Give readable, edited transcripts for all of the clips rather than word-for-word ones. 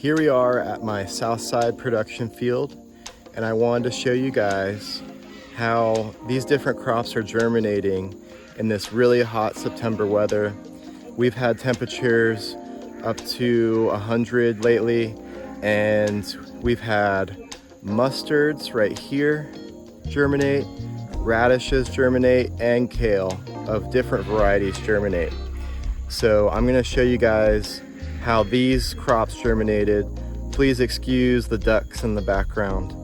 Here we are at my south side production field, and I wanted to show you guys how these different crops are germinating in this really hot September weather. We've had temperatures up to 100 lately, and we've had mustards right here germinate, radishes germinate, and kale of different varieties germinate. So I'm going to show you guys how these crops germinated. Please excuse the ducks in the background,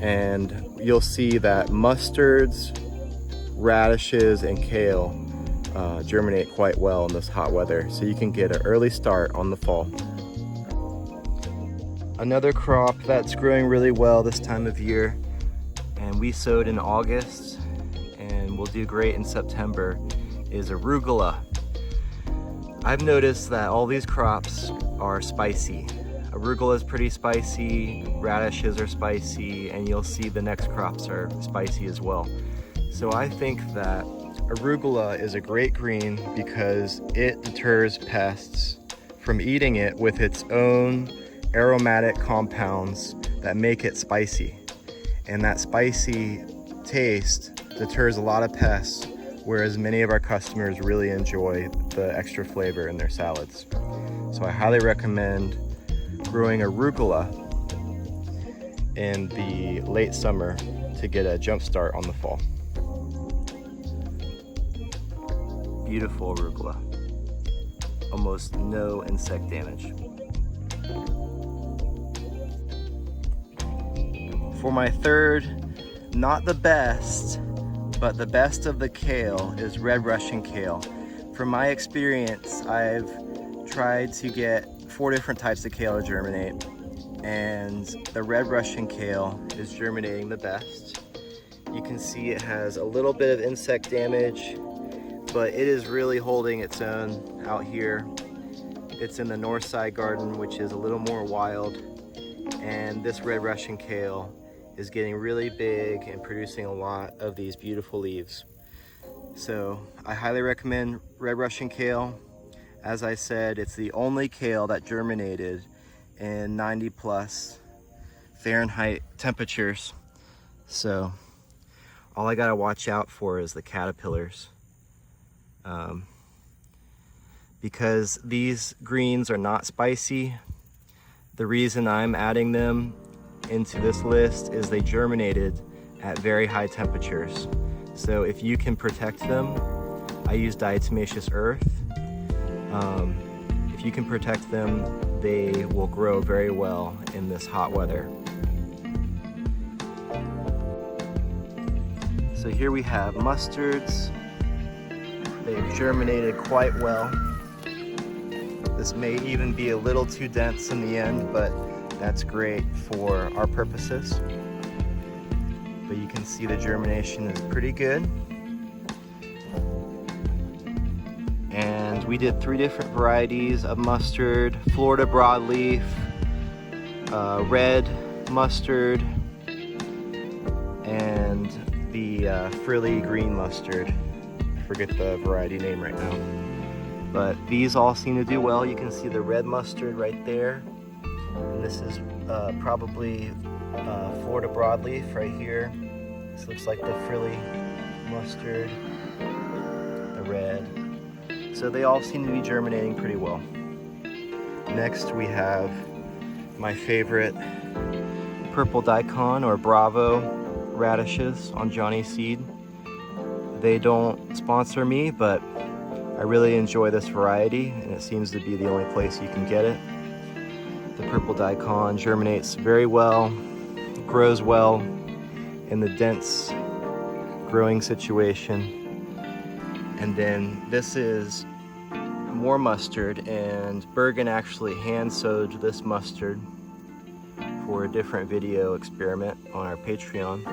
and you'll see that mustards, radishes, and kale germinate quite well in this hot weather, so you can get an early start on the fall. Another crop that's growing really well this time of year, and we sowed in August and will do great in September, is arugula. I've noticed that all these crops are spicy. Arugula is pretty spicy, radishes are spicy, and you'll see the next crops are spicy as well. So I think that arugula is a great green because it deters pests from eating it with its own aromatic compounds that make it spicy. And that spicy taste deters a lot of pests, whereas many of our customers really enjoy the extra flavor in their salads. So I highly recommend growing arugula in the late summer to get a jump start on the fall. Beautiful arugula. Almost no insect damage. For my third, not the best, but the best of the kale is red Russian kale. From my experience, I've tried to get 4 different types of kale to germinate, and the red Russian kale is germinating the best. You can see it has a little bit of insect damage, but it is really holding its own out here. It's in the north side garden, which is a little more wild, and this red Russian kale is getting really big and producing a lot of these beautiful leaves. So I highly recommend red Russian kale. As I said, it's the only kale that germinated in 90+ Fahrenheit temperatures. So all I gotta watch out for is the caterpillars. Because these greens are not spicy, the reason I'm adding them into this list is they germinated at very high temperatures. So if you can protect them, I use diatomaceous earth. If you can protect them, they will grow very well in this hot weather. So here we have mustards. They've germinated quite well. This may even be a little too dense in the end, but that's great for our purposes. But you can see the germination is pretty good. And we did 3 different varieties of mustard: Florida broadleaf, red mustard, and the frilly green mustard. I forget the variety name right now. But these all seem to do well. You can see the red mustard right there. And this is probably Florida broadleaf right here. This looks like the frilly mustard, the red. So they all seem to be germinating pretty well. Next we have my favorite purple daikon or Bravo radishes on Johnny Seed. They don't sponsor me, but I really enjoy this variety, and it seems to be the only place you can get it. The purple daikon germinates very well, grows well in the dense growing situation. And then this is more mustard, and Bergen actually hand sowed this mustard for a different video experiment on our Patreon.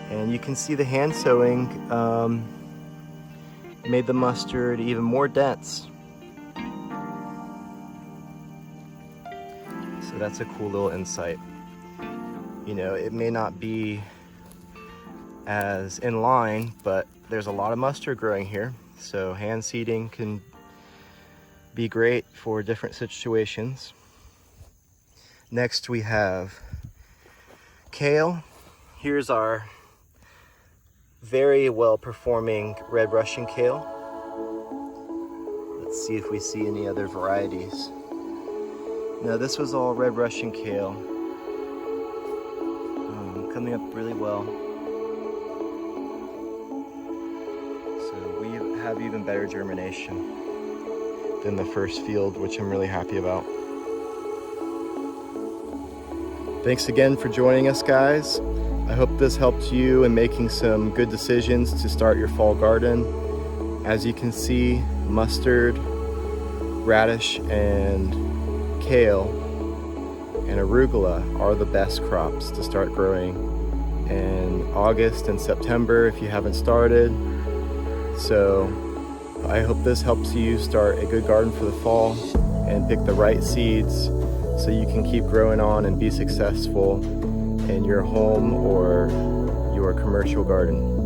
And you can see the hand sowing made the mustard even more dense. So that's a cool little insight. You know, it may not be as in line, but there's a lot of mustard growing here. So hand seeding can be great for different situations. Next we have kale. Here's our very well performing red Russian kale. Let's see if we see any other varieties. No, this was all red Russian kale. Coming up really well. So we have even better germination than the first field, which I'm really happy about. Thanks again for joining us, guys. I hope this helped you in making some good decisions to start your fall garden. As you can see, mustard, radish, and kale and arugula are the best crops to start growing in August and September if you haven't started. So I hope this helps you start a good garden for the fall and pick the right seeds so you can keep growing on and be successful in your home or your commercial garden.